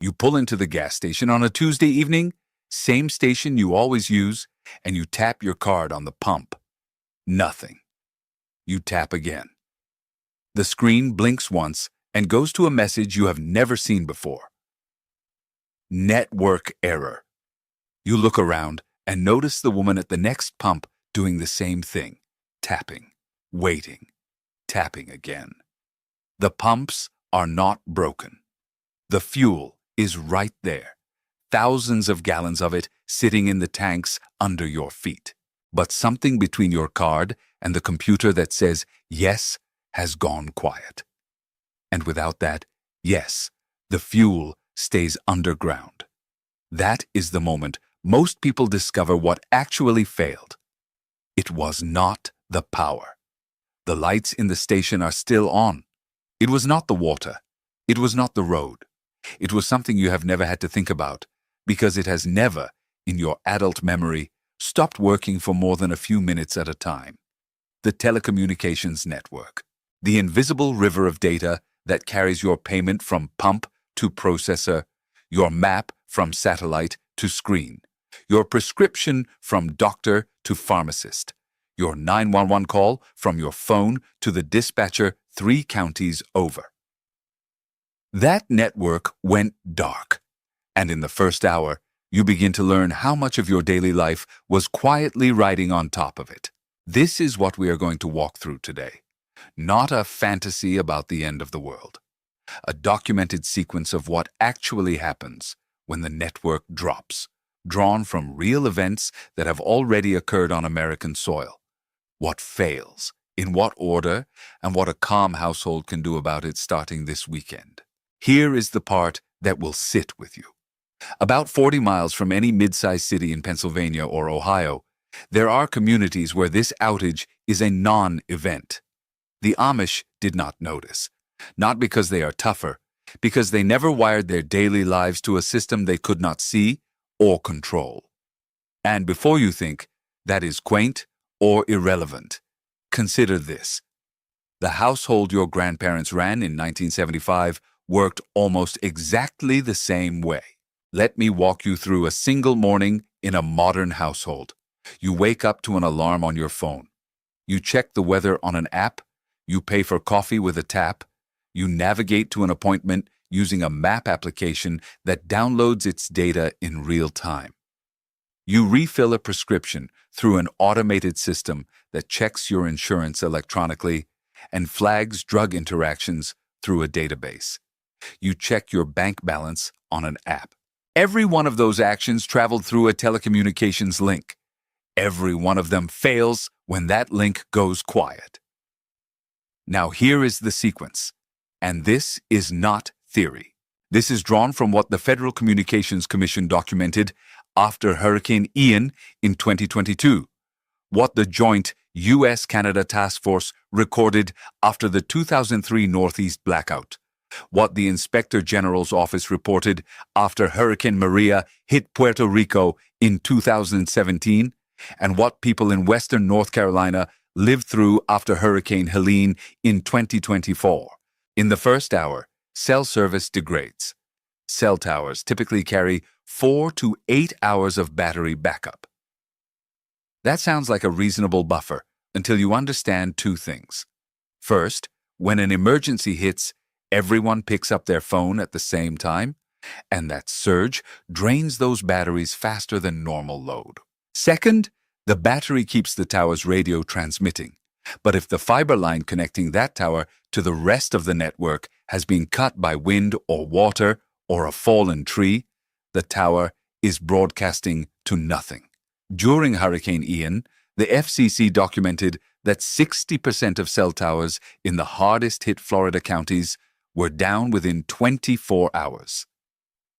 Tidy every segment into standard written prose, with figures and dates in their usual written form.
You pull into the gas station on a Tuesday evening, same station you always use, and you tap your card on the pump. Nothing. You tap again. The screen blinks once and goes to a message you have never seen before. Network error. You look around and notice the woman at the next pump doing the same thing, tapping, waiting, tapping again. The pumps are not broken. The fuel is right there, thousands of gallons of it sitting in the tanks under your feet. But something between your card and the computer that says yes has gone quiet. And without that yes, the fuel stays underground. That is the moment most people discover what actually failed. It was not the power. The lights in the station are still on. It was not the water. It was not the road. It was something you have never had to think about, because it has never, in your adult memory, stopped working for more than a few minutes at a time. The telecommunications network. The invisible river of data that carries your payment from pump to processor, your map from satellite to screen, your prescription from doctor to pharmacist, your 911 call from your phone to the dispatcher 3 counties over. That network went dark, and in the first hour, you begin to learn how much of your daily life was quietly riding on top of it. This is what we are going to walk through today. Not a fantasy about the end of the world. A documented sequence of what actually happens when the network drops, drawn from real events that have already occurred on American soil. What fails, in what order, and what a calm household can do about it starting this weekend. Here is the part that will sit with you. About 40 miles from any mid-sized city in Pennsylvania or Ohio, there are communities where this outage is a non-event. The Amish did not notice, not because they are tougher, because they never wired their daily lives to a system they could not see or control. And before you think that is quaint or irrelevant, consider this. The household your grandparents ran in 1975 worked almost exactly the same way. Let me walk you through a single morning in a modern household. You wake up to an alarm on your phone. You check the weather on an app. You pay for coffee with a tap. You navigate to an appointment using a map application that downloads its data in real time. You refill a prescription through an automated system that checks your insurance electronically and flags drug interactions through a database. You check your bank balance on an app. Every one of those actions traveled through a telecommunications link. Every one of them fails when that link goes quiet. Now here is the sequence, and this is not theory. This is drawn from what the Federal Communications Commission documented after Hurricane Ian in 2022, what the joint U.S.-Canada Task Force recorded after the 2003 Northeast blackout, what the Inspector General's office reported after Hurricane Maria hit Puerto Rico in 2017, and what people in western North Carolina lived through after Hurricane Helene in 2024. In the first hour, cell service degrades. Cell towers typically carry 4 to 8 hours of battery backup. That sounds like a reasonable buffer until you understand 2 things. First, when an emergency hits, everyone picks up their phone at the same time, and that surge drains those batteries faster than normal load. Second, the battery keeps the tower's radio transmitting, but if the fiber line connecting that tower to the rest of the network has been cut by wind or water or a fallen tree, the tower is broadcasting to nothing. During Hurricane Ian, the FCC documented that 60% of cell towers in the hardest-hit Florida counties were down within 24 hours.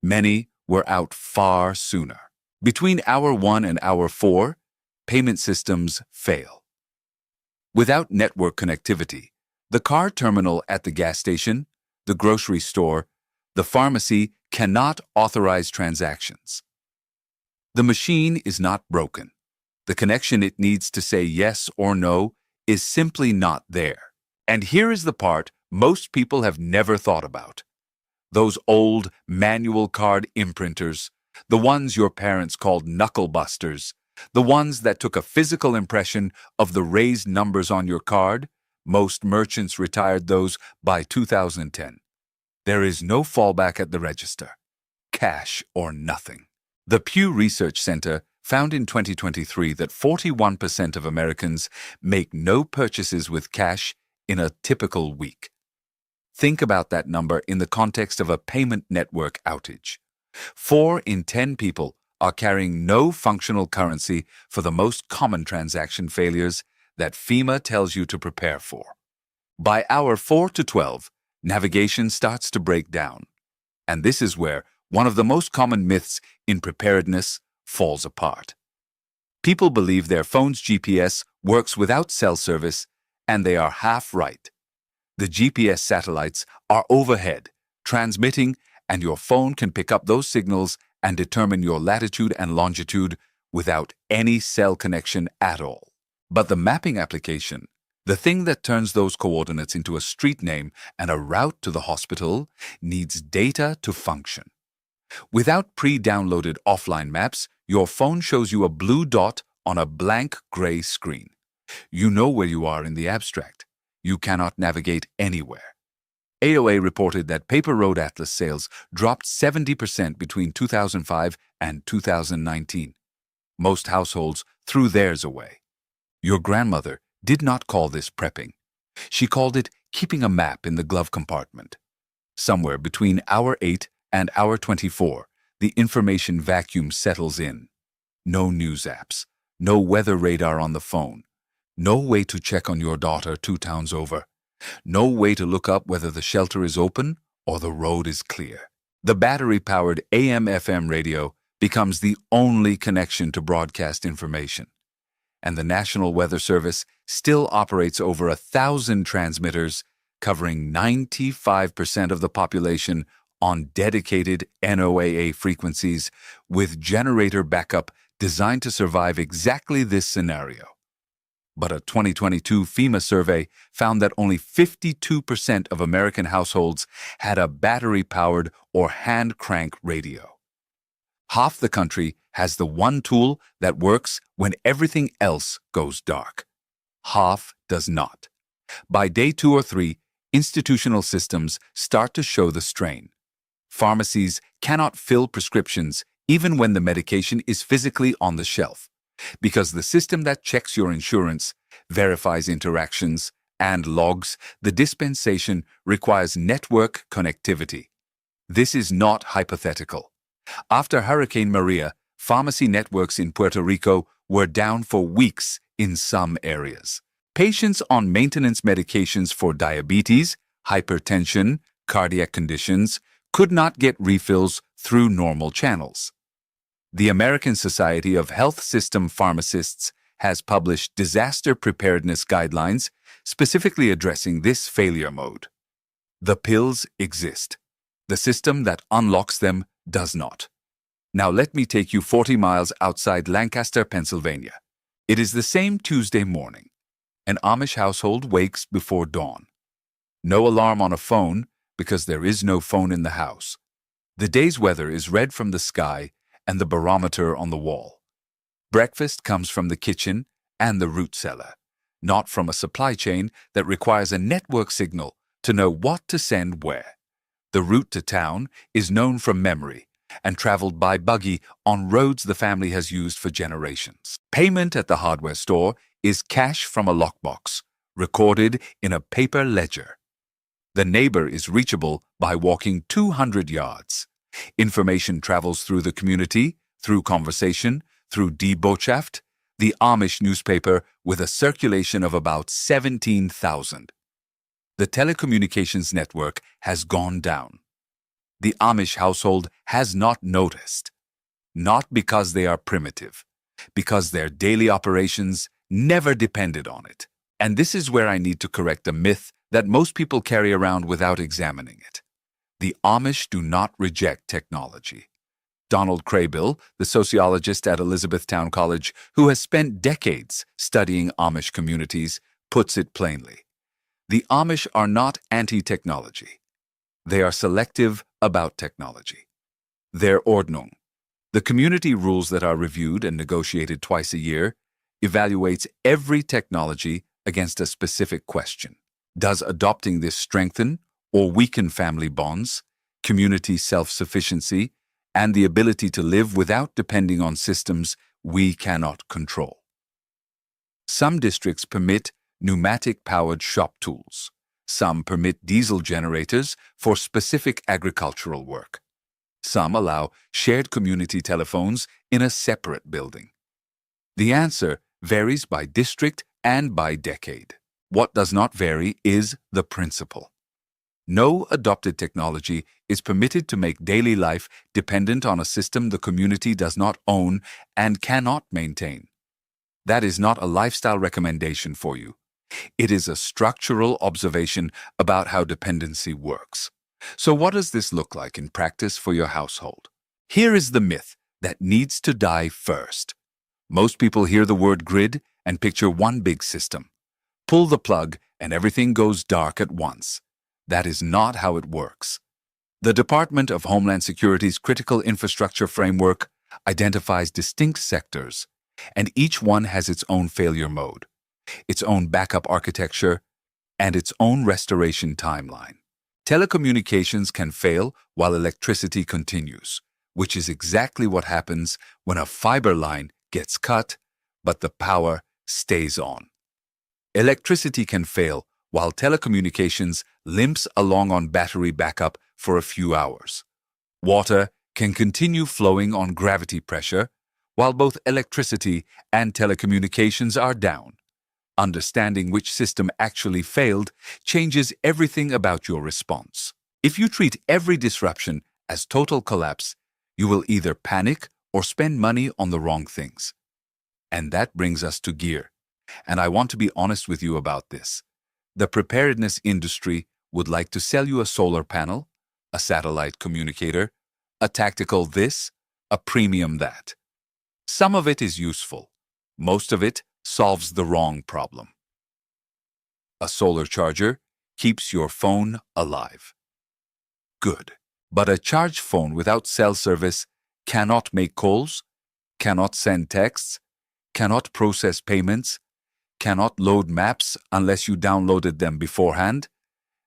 Many were out far sooner. Between hour 1 and hour 4, payment systems fail. Without network connectivity, the car terminal at the gas station, the grocery store, the pharmacy cannot authorize transactions. The machine is not broken. The connection it needs to say yes or no is simply not there. And here is the part most people have never thought about. Those old manual card imprinters, the ones your parents called knuckle busters, the ones that took a physical impression of the raised numbers on your card, most merchants retired those by 2010. There is no fallback at the register. Cash or nothing. The Pew Research Center found in 2023 that 41% of Americans make no purchases with cash in a typical week. Think about that number in the context of a payment network outage. 4 in 10 people are carrying no functional currency for the most common transaction failures that FEMA tells you to prepare for. By hour 4 to 12, navigation starts to break down. And this is where one of the most common myths in preparedness falls apart. People believe their phone's GPS works without cell service, and they are half right. The GPS satellites are overhead, transmitting, and your phone can pick up those signals and determine your latitude and longitude without any cell connection at all. But the mapping application, the thing that turns those coordinates into a street name and a route to the hospital, needs data to function. Without pre-downloaded offline maps, your phone shows you a blue dot on a blank gray screen. You know where you are in the abstract. You cannot navigate anywhere. AOA reported that paper road atlas sales dropped 70% between 2005 and 2019. Most households threw theirs away. Your grandmother did not call this prepping. She called it keeping a map in the glove compartment. Somewhere between hour 8 and hour 24, the information vacuum settles in. No news apps, no weather radar on the phone, no way to check on your daughter 2 towns over, no way to look up whether the shelter is open or the road is clear. The battery-powered AM/FM radio becomes the only connection to broadcast information. And the National Weather Service still operates over 1,000 transmitters, covering 95% of the population on dedicated NOAA frequencies with generator backup designed to survive exactly this scenario. But a 2022 FEMA survey found that only 52% of American households had a battery-powered or hand-crank radio. Half the country has the one tool that works when everything else goes dark. Half does not. By day 2 or 3, institutional systems start to show the strain. Pharmacies cannot fill prescriptions even when the medication is physically on the shelf, because the system that checks your insurance, verifies interactions, and logs the dispensation requires network connectivity. This is not hypothetical. After Hurricane Maria, pharmacy networks in Puerto Rico were down for weeks in some areas. Patients on maintenance medications for diabetes, hypertension, cardiac conditions could not get refills through normal channels. The American Society of Health System Pharmacists has published disaster preparedness guidelines specifically addressing this failure mode. The pills exist. The system that unlocks them does not. Now let me take you 40 miles outside Lancaster, Pennsylvania. It is the same Tuesday morning. An Amish household wakes before dawn. No alarm on a phone because there is no phone in the house. The day's weather is read from the sky and the barometer on the wall. Breakfast comes from the kitchen and the root cellar, not from a supply chain that requires a network signal to know what to send where. The route to town is known from memory and traveled by buggy on roads the family has used for generations. Payment at the hardware store is cash from a lockbox, recorded in a paper ledger. The neighbor is reachable by walking 200 yards. Information travels through the community, through conversation, through Die Botschaft, the Amish newspaper with a circulation of about 17,000. The telecommunications network has gone down. The Amish household has not noticed. Not because they are primitive, because their daily operations never depended on it. And this is where I need to correct a myth that most people carry around without examining it. The Amish do not reject technology. Donald Craybill, the sociologist at Elizabethtown College, who has spent decades studying Amish communities, puts it plainly. The Amish are not anti-technology. They are selective about technology. Der Ordnung. The community rules that are reviewed and negotiated twice a year evaluates every technology against a specific question. Does adopting this strengthen or weaken family bonds, community self-sufficiency, and the ability to live without depending on systems we cannot control? Some districts permit pneumatic-powered shop tools. Some permit diesel generators for specific agricultural work. Some allow shared community telephones in a separate building. The answer varies by district and by decade. What does not vary is the principle. No adopted technology is permitted to make daily life dependent on a system the community does not own and cannot maintain. That is not a lifestyle recommendation for you. It is a structural observation about how dependency works. So what does this look like in practice for your household? Here is the myth that needs to die first. Most people hear the word grid and picture one big system. Pull the plug and everything goes dark at once. That is not how it works. The Department of Homeland Security's Critical Infrastructure Framework identifies distinct sectors, and each one has its own failure mode, its own backup architecture, and its own restoration timeline. Telecommunications can fail while electricity continues, which is exactly what happens when a fiber line gets cut, but the power stays on. Electricity can fail while telecommunications limps along on battery backup for a few hours. Water can continue flowing on gravity pressure while both electricity and telecommunications are down. Understanding which system actually failed changes everything about your response. If you treat every disruption as total collapse, you will either panic or spend money on the wrong things. And that brings us to gear. And I want to be honest with you about this. The preparedness industry would like to sell you a solar panel, a satellite communicator, a tactical this, a premium that. Some of it is useful. Most of it solves the wrong problem. A solar charger keeps your phone alive. Good. But a charged phone without cell service cannot make calls, cannot send texts, cannot process payments, cannot load maps unless you downloaded them beforehand,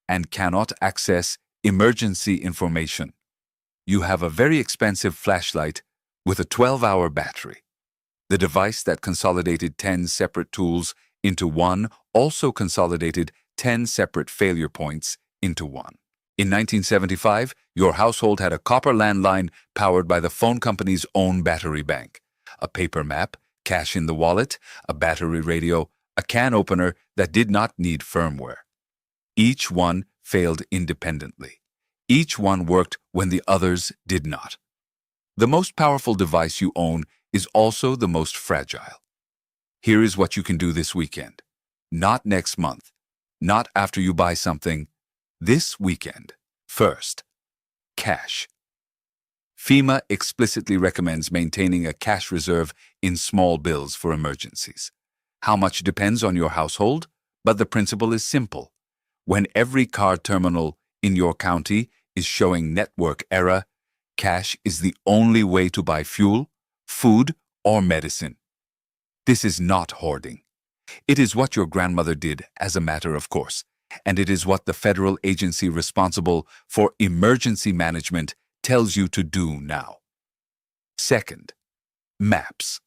and cannot access emergency information. You have a very expensive flashlight with a 12-hour battery. The device that consolidated 10 separate tools into one also consolidated 10 separate failure points into one. In 1975, your household had a copper landline powered by the phone company's own battery bank, a paper map, cash in the wallet, a battery radio, a can opener that did not need firmware. Each one failed independently. Each one worked when the others did not. The most powerful device you own is also the most fragile. Here is what you can do this weekend. Not next month. Not after you buy something. This weekend. First, cash. FEMA explicitly recommends maintaining a cash reserve in small bills for emergencies. How much depends on your household, but the principle is simple. When every card terminal in your county is showing network error, cash is the only way to buy fuel, food, or medicine. This is not hoarding. It is what your grandmother did as a matter of course, and it is what the federal agency responsible for emergency management tells you to do now. Second, maps.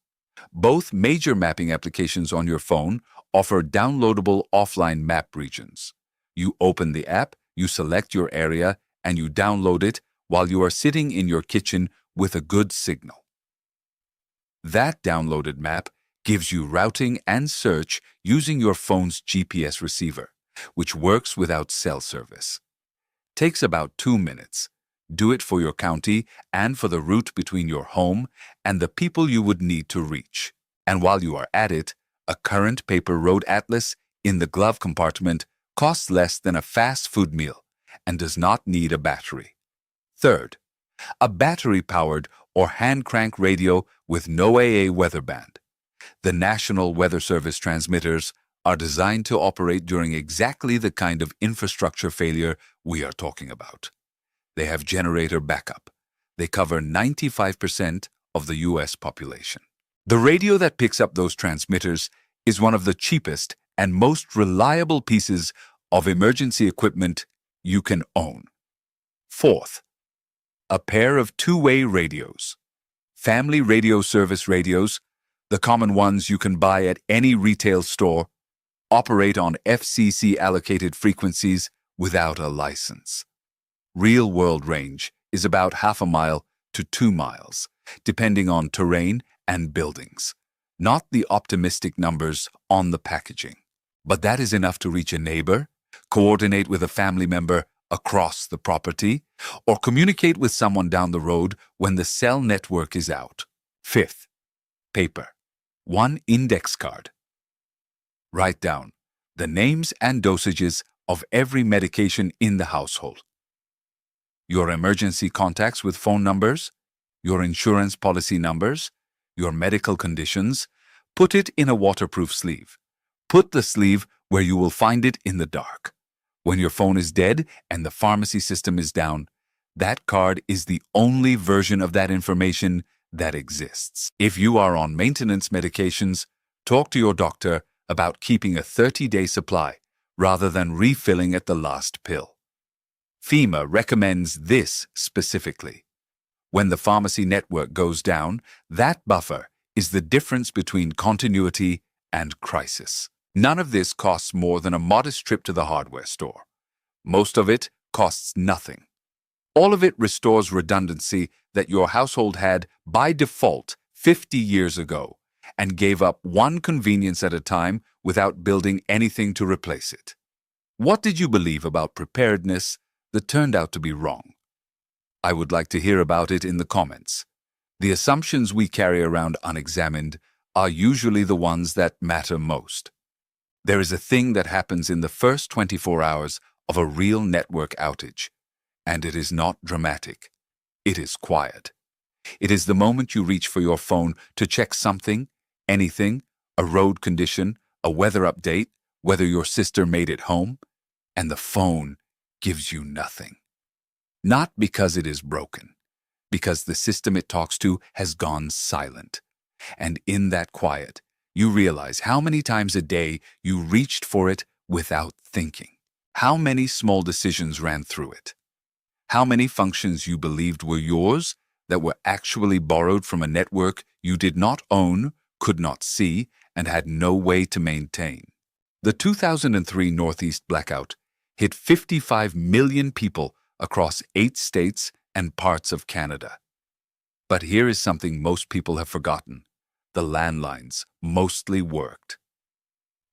Both major mapping applications on your phone offer downloadable offline map regions. You open the app, you select your area, and you download it while you are sitting in your kitchen with a good signal. That downloaded map gives you routing and search using your phone's GPS receiver, which works without cell service. Takes about 2 minutes. Do it for your county and for the route between your home and the people you would need to reach. And while you are at it, a current paper road atlas in the glove compartment costs less than a fast food meal and does not need a battery. Third, a battery-powered or hand-crank radio with no AA weather band. The National Weather Service transmitters are designed to operate during exactly the kind of infrastructure failure we are talking about. They have generator backup. They cover 95% of the US population. The radio that picks up those transmitters is one of the cheapest and most reliable pieces of emergency equipment you can own. Fourth, a pair of two-way radios. Family radio service radios, the common ones you can buy at any retail store, operate on FCC-allocated frequencies without a license. Real-world range is about 1/2 mile to 2 miles, depending on terrain and buildings, not the optimistic numbers on the packaging. But that is enough to reach a neighbor, coordinate with a family member across the property, or communicate with someone down the road when the cell network is out. Fifth, paper. One index card. Write down the names and dosages of every medication in the household, your emergency contacts with phone numbers, your insurance policy numbers, your medical conditions. Put it in a waterproof sleeve. Put the sleeve where you will find it in the dark. When your phone is dead and the pharmacy system is down, that card is the only version of that information that exists. If you are on maintenance medications, talk to your doctor about keeping a 30-day supply rather than refilling at the last pill. FEMA recommends this specifically. When the pharmacy network goes down, that buffer is the difference between continuity and crisis. None of this costs more than a modest trip to the hardware store. Most of it costs nothing. All of it restores redundancy that your household had by default 50 years ago and gave up one convenience at a time without building anything to replace it. What did you believe about preparedness that turned out to be wrong? I would like to hear about it in the comments. The assumptions we carry around unexamined are usually the ones that matter most. There is a thing that happens in the first 24 hours of a real network outage, and it is not dramatic. It is quiet. It is the moment you reach for your phone to check something, anything, a road condition, a weather update, whether your sister made it home, and the phone gives you nothing. Not because it is broken, because the system it talks to has gone silent. And in that quiet, you realize how many times a day you reached for it without thinking. How many small decisions ran through it. How many functions you believed were yours that were actually borrowed from a network you did not own, could not see, and had no way to maintain. The 2003 Northeast blackout hit 55 million people across 8 states and parts of Canada. But here is something most people have forgotten. The landlines mostly worked.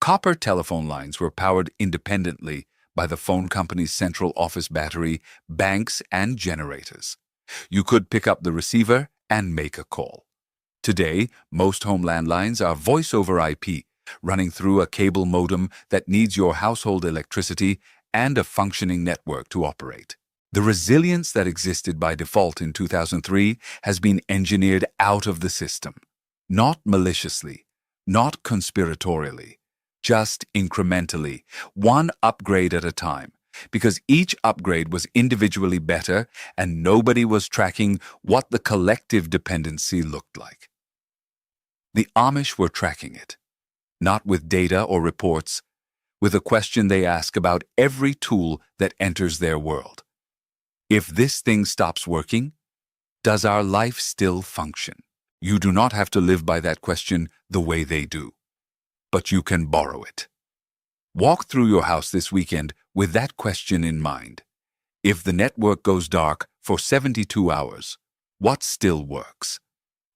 Copper telephone lines were powered independently by the phone company's central office battery, banks, and generators. You could pick up the receiver and make a call. Today, most home landlines are voice over IP, running through a cable modem that needs your household electricity and a functioning network to operate. The resilience that existed by default in 2003 has been engineered out of the system. Not maliciously, not conspiratorially, just incrementally, one upgrade at a time, because each upgrade was individually better and nobody was tracking what the collective dependency looked like. The Amish were tracking it, not with data or reports, with a question they ask about every tool that enters their world. If this thing stops working, does our life still function? You do not have to live by that question the way they do, but you can borrow it. Walk through your house this weekend with that question in mind. If the network goes dark for 72 hours, what still works?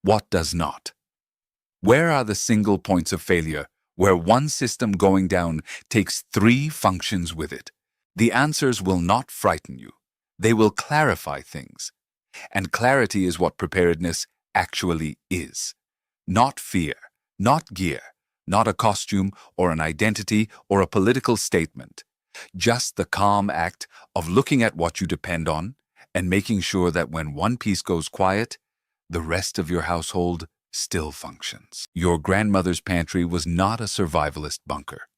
What does not? Where are the single points of failure where one system going down takes 3 functions with it? The answers will not frighten you. They will clarify things. And clarity is what preparedness actually is. Not fear, not gear, not a costume or an identity or a political statement. Just the calm act of looking at what you depend on and making sure that when one piece goes quiet, the rest of your household still functions. Your grandmother's pantry was not a survivalist bunker.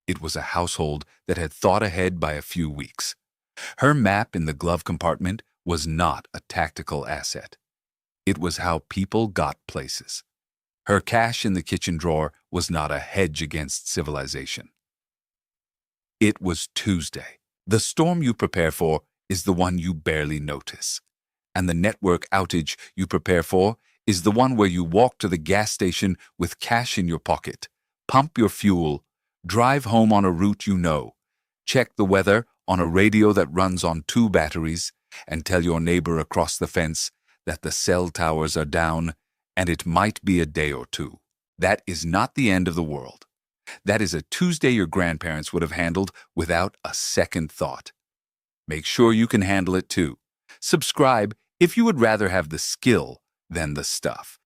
It was a household that had thought ahead by a few weeks. Her map in the glove compartment was not a tactical asset. It was how people got places. Her cash in the kitchen drawer was not a hedge against civilization. It was Tuesday. The storm you prepare for is the one you barely notice. And the network outage you prepare for is the one where you walk to the gas station with cash in your pocket, pump your fuel, drive home on a route you know, check the weather on a radio that runs on 2 batteries, and tell your neighbor across the fence that the cell towers are down and it might be a day or 2. That is not the end of the world. That is a Tuesday your grandparents would have handled without a second thought. Make sure you can handle it too. Subscribe if you would rather have the skill than the stuff.